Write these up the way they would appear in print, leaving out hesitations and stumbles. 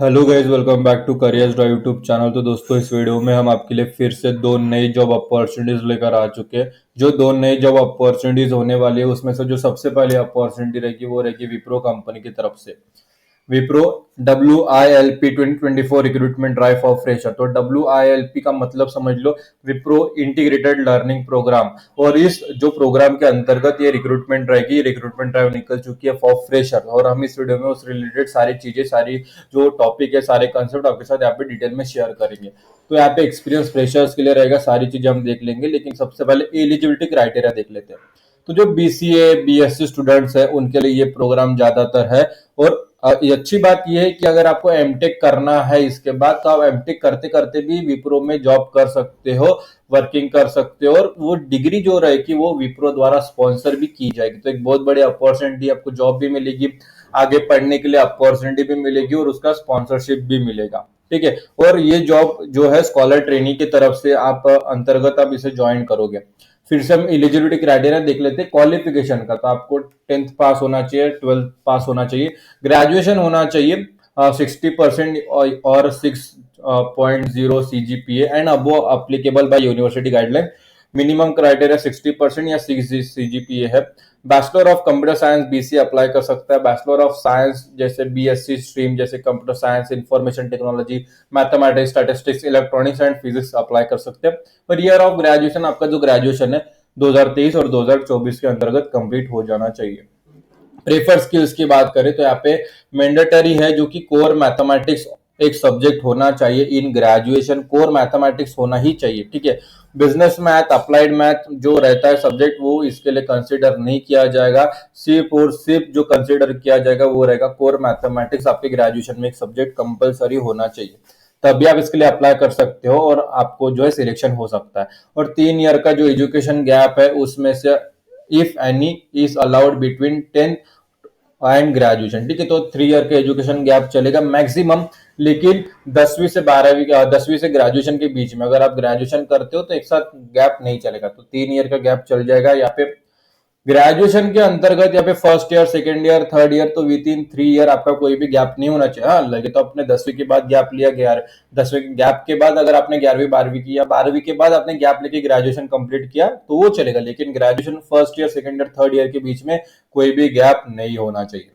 Hello guys, welcome back to careers drive YouTube channel. तो दोस्तों, इस वीडियो में हम आपके लिए फिर से दो नई जॉब अपॉर्चुनिटीज लेकर आ चुके हैं। जो दो नई जॉब अपॉर्चुनिटीज होने वाली है उसमें से जो सबसे पहली अपॉर्चुनिटी रहेगी वो रहेगी विप्रो कंपनी की तरफ से। Wipro WILP 2024 recruitment drive for fresher. तो WILP का मतलब समझ लो, विप्रो इंटीग्रेटेड लर्निंग प्रोग्राम। और इस जो प्रोग्राम के अंतर्गत ये रिक्रूटमेंट रहेगी, रिक्रूटमेंट ड्राइव निकल चुकी है फॉर फ्रेशर। और हम इस वीडियो में उस रिलेटेड सारी चीजें, सारी जो टॉपिक है, सारे कंसेप्ट आपके साथ यहाँ पे डिटेल में शेयर करेंगे। तो यहाँ पे एक्सपीरियंस फ्रेशर्स के लिए रहेगा, सारी चीजें हम देख लेंगे। लेकिन सबसे पहले एलिजिबिलिटी क्राइटेरिया देख लेते हैं। तो जो BCA BSc स्टूडेंट्स है उनके लिए ये प्रोग्राम ज्यादातर है। और ये अच्छी बात यह है कि अगर आपको एमटेक करना है इसके बाद, तो आप एमटेक करते करते भी विप्रो में जॉब कर सकते हो, वर्किंग कर सकते हो। और वो डिग्री जो रहेगी वो विप्रो द्वारा स्पॉन्सर भी की जाएगी। तो एक बहुत बड़ी अपॉर्चुनिटी, आपको जॉब भी मिलेगी, आगे पढ़ने के लिए अपॉर्चुनिटी भी मिलेगी और उसका स्पॉन्सरशिप भी मिलेगा। ठीक है। और ये जॉब जो है स्कॉलर ट्रेनी की तरफ से आप अंतर्गत आप इसे ज्वाइन करोगे। फिर से हम एलिजिबिलिटी क्राइटेरिया देख लेते हैं क्वालिफिकेशन का। तो आपको 10th पास होना चाहिए, 12th पास होना चाहिए, ग्रेजुएशन होना चाहिए 60% और 6.0 CGPA and above applicable by university guideline. Minimum criteria 60% या 6 CGPA है। Bachelor of computer science BC apply कर सकता है। बैचलर ऑफ साइंस जैसे BSc स्ट्रीम जैसे computer science, information technology, mathematics, statistics, electronics and physics apply कर सकते हैं। और ईयर ऑफ ग्रेजुएशन, आपका जो ग्रेजुएशन है 2023 और 2024 के अंतर्गत कंप्लीट हो जाना चाहिए। प्रेफर स्किल्स की बात करें तो यहाँ पे मैंडेटरी है जो कि कोर मैथमेटिक्स एक सब्जेक्ट होना चाहिए इन ग्रेजुएशन। कोर मैथमेटिक्स होना ही चाहिए। ठीक है। बिजनेस मैथ, अप्लाइड मैथ जो रहता है सब्जेक्ट, वो इसके लिए कंसीडर नहीं किया जाएगा। सिर्फ और सिर्फ जो कंसीडर किया जाएगा वो रहेगा कोर मैथमेटिक्स। आपके ग्रेजुएशन में एक सब्जेक्ट कंपलसरी होना चाहिए, तभी आप इसके लिए अप्लाई कर सकते हो और आपको जो है सिलेक्शन हो सकता है। और 3 ईयर का जो एजुकेशन गैप है उसमें से if any is allowed between 10 and graduation. ठीक है। तो 3 ईयर का एजुकेशन गैप चलेगा मैक्सिमम। लेकिन 10वीं से ग्रेजुएशन के बीच में अगर आप ग्रेजुएशन करते हो तो एक साथ गैप नहीं चलेगा। तो 3 ईयर का गैप चल जाएगा यहाँ पे। ग्रेजुएशन के अंतर्गत यहाँ पे first year, second year, third year, तो विद इन 3 ईयर आपका कोई भी गैप नहीं होना चाहिए। हाँ, लगे तो आपने 10वीं के बाद गैप लिया, 10वीं गैप के बाद अगर आपने 11वीं 12वीं की, या 12वीं के बाद आपने गैप लेके ग्रेजुएशन कंप्लीट किया तो वो चलेगा। लेकिन graduation first year, second year, third year के बीच में कोई भी गैप नहीं होना चाहिए।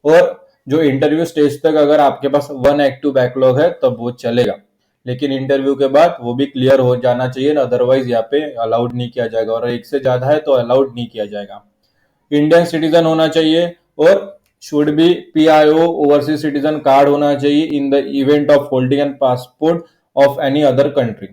और जो इंटरव्यू स्टेज तक अगर आपके पास 1 एक्टिव बैकलॉग है तब वो चलेगा। लेकिन इंटरव्यू के बाद वो भी क्लियर हो जाना चाहिए, अदरवाइज यहाँ पे अलाउड नहीं किया जाएगा। और एक से ज्यादा है तो अलाउड नहीं किया जाएगा। इंडियन सिटीजन होना चाहिए और should be PIO overseas citizen card होना चाहिए in the event of holding N passport of any other country.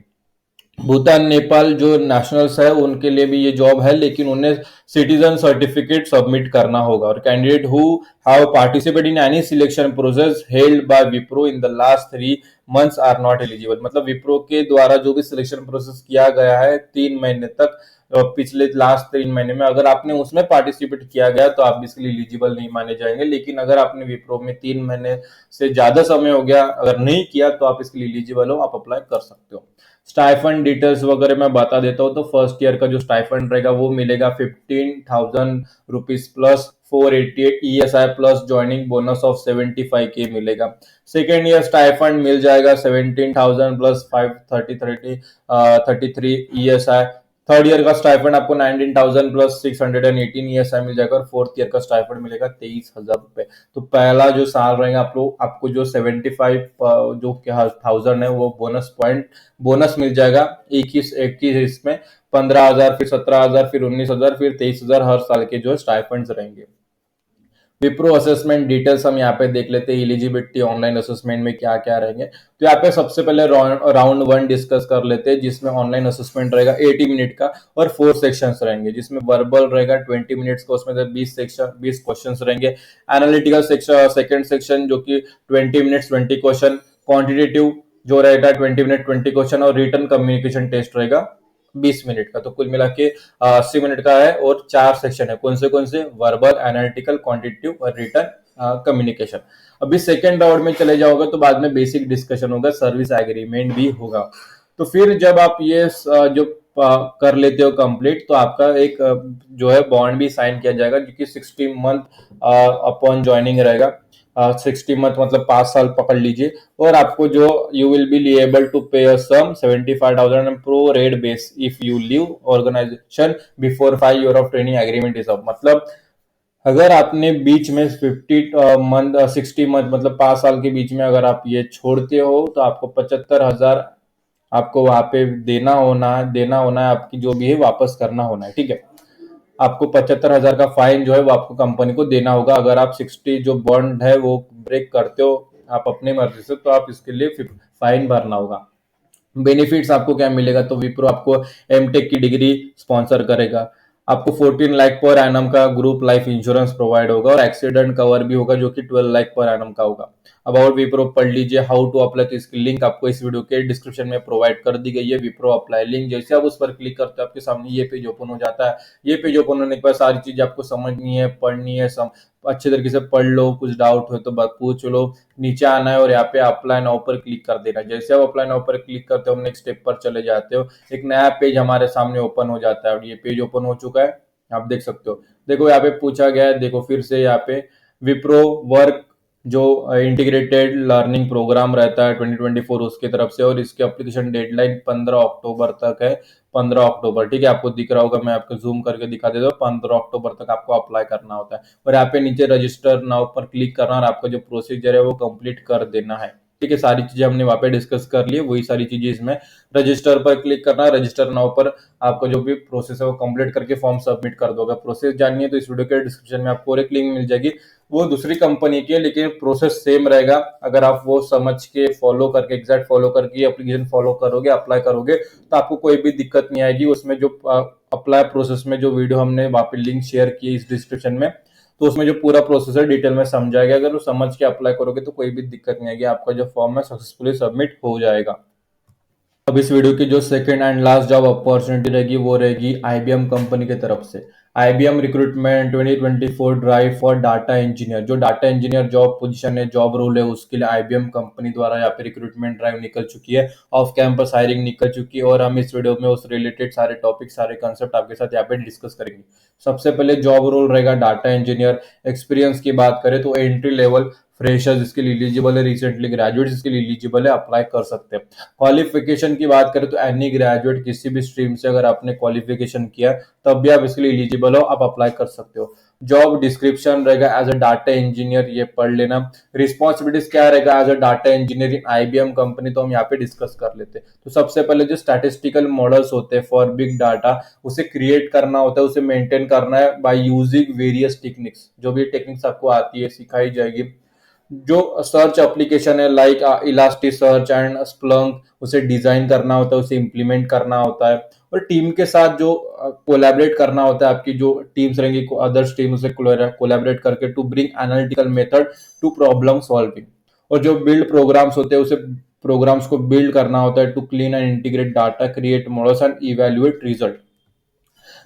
Bhutan, Nepal जो नेशनल्स है उनके लिए भी ये जॉब है, लेकिन उन्हें सिटीजन सर्टिफिकेट सबमिट करना होगा। और candidate who have participate in any selection process held by Wipro in the last 3 months are not eligible. मतलब विप्रो के द्वारा जो भी सिलेक्शन प्रोसेस किया गया है 3 महीने तक, पिछले लास्ट 3 महीने में अगर आपने उसमें पार्टिसिपेट किया गया तो आप इसके लिए एलिजिबल नहीं माने जाएंगे। लेकिन अगर आपने विप्रो में 3 महीने से ज्यादा समय हो गया अगर नहीं किया तो आप इसके लिए एलिजिबल हो, आप अप्लाई कर सकते हो। स्टाइफंड डिटेल्स वगैरह मैं बता देता हूँ। तो फर्स्ट ईयर का जो स्टाइफंड रहेगा वो मिलेगा 15,000 rupees plus 488 ESI plus joining bonus of 75K मिलेगा। सेकेंड ईयर स्टाइफंड मिल जाएगा 17,000 प्लस 533 ESI। थर्ड ईयर का स्टाइफंड आपको 19,000 प्लस 618 ESI मिल जाएगा। और फोर्थ ईयर का स्टाइफंड मिलेगा 23,000 रुपए। तो पहला जो साल रहेगा आपको जो 75 जो 1000 है वो बोनस मिल जाएगा। 21 इसमें 15,000, फिर 17,000, फिर 19,000, फिर 23,000 हर साल के जो है स्टाइफंड्स रहेंगे। विप्रो असेसमेंट डिटेल्स हम यहाँ पे देख लेते हैं। एलिजिबिलिटी ऑनलाइन असेसमेंट में क्या क्या रहेंगे। तो यहाँ पे सबसे पहले राउंड 1 डिस्कस कर लेते हैं, जिसमें ऑनलाइन असेसमेंट रहेगा 80 मिनट का और 4 सेक्शंस रहेंगे। जिसमें वर्बल रहेगा 20 मिनट्स का, उसमें 20 क्वेश्चंस रहेंगे। एनालिटिकल सेक्शन सेकंड सेक्शन जो कि 20 मिनट्स 20 क्वेश्चन। क्वांटिटेटिव जो रहेगा 20 मिनट 20 क्वेश्चन। और रिटन कम्युनिकेशन टेस्ट रहेगा 20 मिनट का। तो कुल मिला के 80 मिनट का है। और 4 सेक्शन है। कौन से वर्बल, एनालिटिकल, क्वांटिटेटिव और रिटन कम्युनिकेशन। अभी सेकेंड राउंड में चले जाओगे तो बाद में बेसिक डिस्कशन होगा, सर्विस एग्रीमेंट भी होगा। तो फिर जब आप ये जो कर लेते हो कंप्लीट, तो आपका एक जो है बॉन्ड भी साइन किया जाएगा जो कि 60 मंथ अपॉन ज्वाइनिंग रहेगा। 60 मंथ मतलब 5 साल पकड़ लीजिए, और आपको जो you will be able to pay a sum 75,000 pro rate base if you leave organisation before 5 year of training agreement is up. मतलब अगर आपने बीच में 50 मंथ 60 मंथ मतलब 5 साल के बीच में अगर आप ये छोड़ते हो तो आपको 75,000 आपको वहां पे देना होना है, आपकी जो भी है वापस करना होना है, ठीक है। आपको 75,000 का फाइन जो है वो आपको कंपनी को देना होगा अगर आप 60 जो बॉन्ड है वो ब्रेक करते हो आप अपनी मर्जी से, तो आप इसके लिए फाइन भरना होगा। बेनिफिट्स आपको क्या मिलेगा, तो विप्रो आपको एमटेक की डिग्री स्पॉन्सर करेगा, आपको 14 लाख पर एनम का ग्रुप लाइफ इंश्योरेंस प्रोवाइड होगा, और एक्सीडेंट कवर भी होगा जो कि 12 लाख पर एनम का होगा। अबाउट विप्रो पढ़ लीजिए, हाउ टू अप्लाई, तो इसकी लिंक आपको इस वीडियो के डिस्क्रिप्शन में प्रोवाइड कर दी गई है। विप्रो अप्लाई लिंक जैसे आप उस पर क्लिक करते हो आपके सामने ये पेज ओपन हो जाता है। ये पेज ओपन होने के बाद सारी चीजें आपको समझनी है, पढ़नी है, अच्छे तरीके से पढ़ लो, कुछ डाउट हो तो बात पूछ लो। नीचे आना है और यहाँ पे अप्लाई नाउ पर क्लिक कर देना है। जैसे आप अप्लाई नाउ पर क्लिक करते हो, हम नेक्स्ट स्टेप पर चले जाते हो, एक नया पेज हमारे सामने ओपन हो जाता है, और ये पेज ओपन हो चुका है, आप देख सकते हो। देखो यहाँ पे पूछा गया है, देखो फिर से यहाँ पे विप्रो वर्क जो इंटीग्रेटेड लर्निंग प्रोग्राम रहता है 2024 उसकी तरफ से, और इसकी एप्लीकेशन डेडलाइन 15 अक्टूबर तक है। 15 अक्टूबर, ठीक है, आपको दिख रहा होगा, मैं आपको जूम करके दिखा देता हूँ। 15 अक्टूबर तक आपको अप्लाई करना होता है, और यहाँ पे नीचे रजिस्टर नाउ पर क्लिक करना और आपका जो प्रोसीजर है वो कंप्लीट कर देना है, ठीक है। सारी चीजें हमने वहां पे डिस्कस कर ली, वही सारी चीजें इसमें रजिस्टर पर क्लिक करना, रजिस्टर नाउ पर आपका जो भी प्रोसेस है वो कंप्लीट करके फॉर्म सबमिट कर दोगे। प्रोसेस जाननी है तो इस वीडियो के डिस्क्रिप्शन में आपको एक लिंक मिल जाएगी, वो दूसरी कंपनी की है लेकिन प्रोसेस सेम रहेगा। अगर आप वो समझ के फॉलो करके एग्जैक्ट फॉलो करके एप्लीकेशन फॉलो करोगे, अप्लाई करोगे, तो आपको कोई भी दिक्कत नहीं आएगी। उसमें जो अप्लाई प्रोसेस में जो वीडियो हमने वहां पे लिंक शेयर की इस डिस्क्रिप्शन में, तो उसमें जो पूरा प्रोसेस है डिटेल में समझाएगा। अगर वो समझ के अप्लाई करोगे तो कोई भी दिक्कत नहीं आएगी, आपका जो फॉर्म है सक्सेसफुली सबमिट हो जाएगा। अब इस वीडियो की जो second and last job opportunity रहेगी वो रहेगी आईबीएम कंपनी की तरफ से। IBM recruitment 2024 drive for data engineer, जो डाटा इंजीनियर जॉब पोजीशन है, जॉब रोल है, उसके लिए आईबीएम कंपनी द्वारा यहाँ पे रिक्रूटमेंट ड्राइव निकल चुकी है, ऑफ कैंपस हायरिंग निकल चुकी है, और हम इस वीडियो में उस रिलेटेड सारे टॉपिक सारे कंसेप्ट आपके साथ यहाँ पे डिस्कस करेंगे। सबसे पहले जॉब रोल रहेगा डाटा इंजीनियर। एक्सपीरियंस की बात करें तो एंट्री लेवल फ्रेशर्स इसके लिए एलिजिबल है, रिसेंटली ग्रेजुएट इसके लिए एलिजिबल है, अप्लाई कर सकते हैं। क्वालिफिकेशन की बात करें तो एनी ग्रेजुएट किसी भी स्ट्रीम से अगर आपने क्वालिफिकेशन किया तब भी आप इसके लिए एलिजिबल हो, आप अप्लाई कर सकते हो। जॉब डिस्क्रिप्शन रहेगा एज अ डाटा इंजीनियर, ये पढ़ लेना। रिस्पॉन्सिबिलिटीज क्या रहेगा as a data engineer in IBM company, तो हम यहाँ पे डिस्कस कर लेते हैं। तो सबसे पहले जो स्टैटिस्टिकल मॉडल्स होते हैं फॉर बिग डाटा, उसे क्रिएट करना होता है, उसे मेंटेन करना है बाय यूजिंग वेरियस टेक्निक्स। जो भी टेक्निक्स आपको आती है सिखाई जाएगी। जो सर्च एप्लीकेशन है like elastic search and Splunk, उसे डिजाइन करना होता है, उसे इम्प्लीमेंट करना होता है, और टीम के साथ जो कोलैबोरेट करना होता है, आपकी जो टीम्स रहेंगी अदर्स टीम, उसे कोलैबोरेट करके to bring analytical method to problem solving. और जो बिल्ड प्रोग्राम्स होते हैं उसे प्रोग्राम्स को बिल्ड करना होता है to clean and integrate data, create models and evaluate result.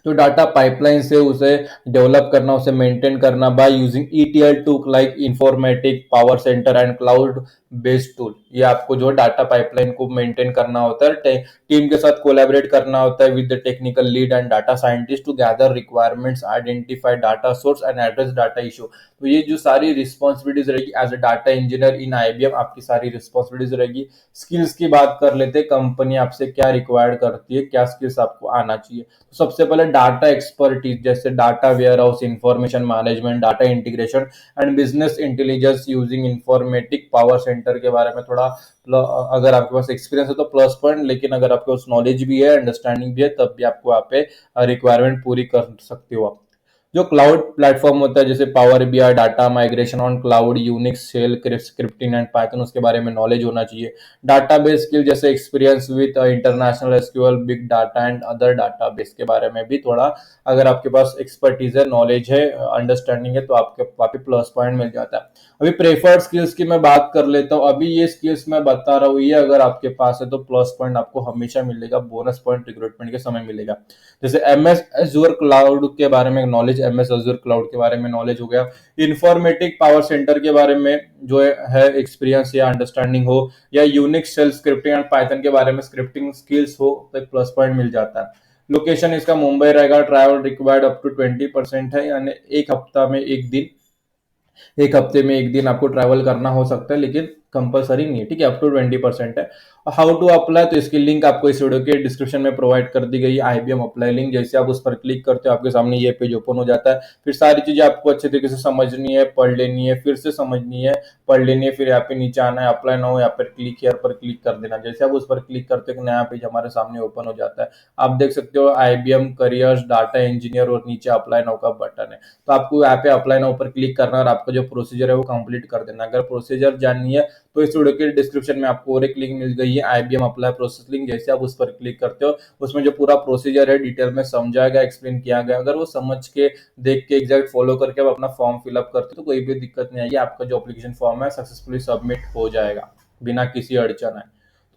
जो डाटा पाइपलाइन से उसे डेवलप करना, उसे मेंटेन करना by using ETL tool like informatic power center and cloud based tool. ये आपको जो डाटा पाइपलाइन को मेंटेन करना होता है, टीम के साथ कोलैबोरेट करना होता है with the technical lead and data scientist to gather requirements, identify data source and address data issue. तो ये जो सारी रिस्पॉन्सिबिलिटीज रहेगी as a data engineer in IBM, आपकी सारी रिस्पॉन्सिबिलिटीज रहेगी। स्किल्स की बात कर लेते, कंपनी आपसे क्या रिक्वायर्ड करती है, क्या स्किल्स आपको आना चाहिए। तो सबसे पहले डाटा एक्सपर्टीज, जैसे data warehouse, information management, data integration and business intelligence using informatic power center के बारे में थोड़ा अगर आपके पास एक्सपीरियंस है तो प्लस पॉइंट, लेकिन अगर आपके पास नॉलेज भी है, अंडरस्टैंडिंग भी है, तब भी आपको यहाँ पे रिक्वायरमेंट पूरी कर सकते हो आप। जो क्लाउड प्लेटफॉर्म होता है जैसे Power BI, data migration on cloud, Unix, shell scripting and Python, उसके बारे में नॉलेज होना चाहिए। डाटाबेस स्किल जैसे experience with international SQL, big data and other database के बारे में भी थोड़ा अगर आपके पास एक्सपर्टीज है, नॉलेज है, अंडरस्टैंडिंग है, तो आपके वहाँ पे प्लस पॉइंट मिल जाता है। अभी प्रेफर्ड स्किल्स की मैं बात कर लेता हूँ। अभी ये स्किल्स मैं बता रहा हूँ, ये अगर आपके पास है तो प्लस पॉइंट आपको हमेशा मिलेगा, बोनस पॉइंट रिक्रूटमेंट के समय मिलेगा। जैसे एमएस एजूर क्लाउड के बारे में नॉलेज, एमएस एजूर क्लाउड के बारे में नॉलेज हो गया। इंफॉर्मेटिक पावर सेंटर के बारे में जो है एक्सपीरियंस या अंडरस्टैंडिंग हो, या Unix shell scripting and Python के बारे में स्क्रिप्टिंग स्किल्स हो, तो एक प्लस पॉइंट मिल जाता है। लोकेशन इसका मुंबई रहेगा, ट्रैवल रिक्वायर्ड अप टू 20% है, यानी एक हफ्ता में एक दिन एक हफ्ते में एक दिन आपको ट्रैवल करना हो सकता है, लेकिन कंपलसरी नहीं है, ठीक है, अप टू 20% है। हाउ टू अप्लाई, तो इसकी लिंक आपको इस वीडियो के डिस्क्रिप्शन में प्रोवाइड कर दी गई है, आईबीएम अप्लाई लिंक। जैसे आप उस पर क्लिक करते हो आपके सामने ये पेज ओपन हो जाता है। फिर सारी चीजें आपको अच्छे तरीके से समझनी है, पढ़ लेनी है, फिर से समझनी है, पढ़ लेनी है। फिर यहाँ पे नीचे आना है, अप्लाई नाउ, यहाँ पर क्लिक हियर पर क्लिक कर देना। जैसे आप उस पर क्लिक करते हो, नया पेज हमारे सामने ओपन हो जाता है। आप देख सकते हो आईबीएम करियर्स डाटा इंजीनियर और नीचे अप्लाई नाउ का बटन है। तो आपको यहाँ पे अप्लाई नाउ पर क्लिक करना है और आपका जो प्रोसीजर है वो कंप्लीट कर देना। अगर प्रोसीजर जाननी है तो इस वीडियो के डिस्क्रिप्शन में आपको और एक लिंक मिल गई है, आईबीएम अप्लाई प्रोसेस लिंक। जैसे आप उस पर क्लिक करते हो, उसमें जो पूरा प्रोसीजर है डिटेल में समझाया गया, एक्सप्लेन किया गया। अगर वो समझ के, देख के, एग्जैक्ट फॉलो करके आप अपना फॉर्म फिलअप करते हो तो कोई भी दिक्कत नहीं आएगी। आपका जो एप्लीकेशन फॉर्म है सक्सेसफुली सबमिट हो जाएगा बिना किसी अड़चन है।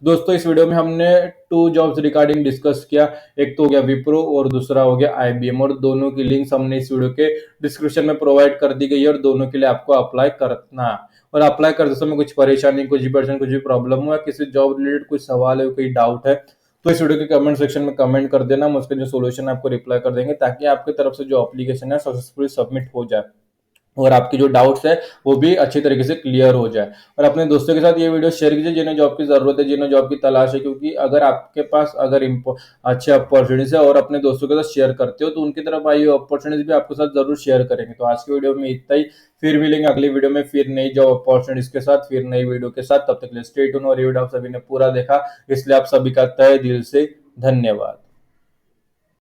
दोस्तों इस वीडियो में हमने टू जॉब्स रिगार्डिंग डिस्कस किया। एक तो हो गया विप्रो और दूसरा हो गया आईबीएम, और दोनों की लिंक्स हमने इस वीडियो के डिस्क्रिप्शन में प्रोवाइड कर दी गई है और दोनों के लिए आपको अप्लाई करना है। और अप्लाई करते समय कुछ परेशानी, कुछ भी पर्सन, कुछ भी प्रॉब्लम हुआ, किसी जॉब रिलेटेड कुछ सवाल है, कोई डाउट है, तो इस वीडियो के कमेंट सेक्शन में कमेंट कर देना। हम उसके जो सोल्यूशन है आपको रिप्लाई कर देंगे, ताकि आपकी तरफ से जो एप्लीकेशन है सक्सेसफुली सबमिट हो जाए और आपकी जो डाउट्स है वो भी अच्छी तरीके से क्लियर हो जाए। और अपने दोस्तों के साथ ये वीडियो शेयर कीजिए जिन्हें जॉब की जरूरत है, जिन्हें जॉब की तलाश है, क्योंकि अगर आपके पास अगर अच्छे अपॉर्चुनिटीज है और अपने दोस्तों के साथ शेयर करते हो तो उनकी तरफ आई हुई अपॉर्चुनिटीज भी आपके साथ जरूर शेयर करेंगे। तो आज की वीडियो में इतना ही, फिर मिलेंगे अगली वीडियो में फिर नई जॉब अपॉर्चुनिटीज के साथ, फिर नई वीडियो के साथ। तब तक के लिए स्टे ट्यून। और ये वीडियो आप सभी ने पूरा देखा इसलिए आप सभी का तहे दिल से धन्यवाद।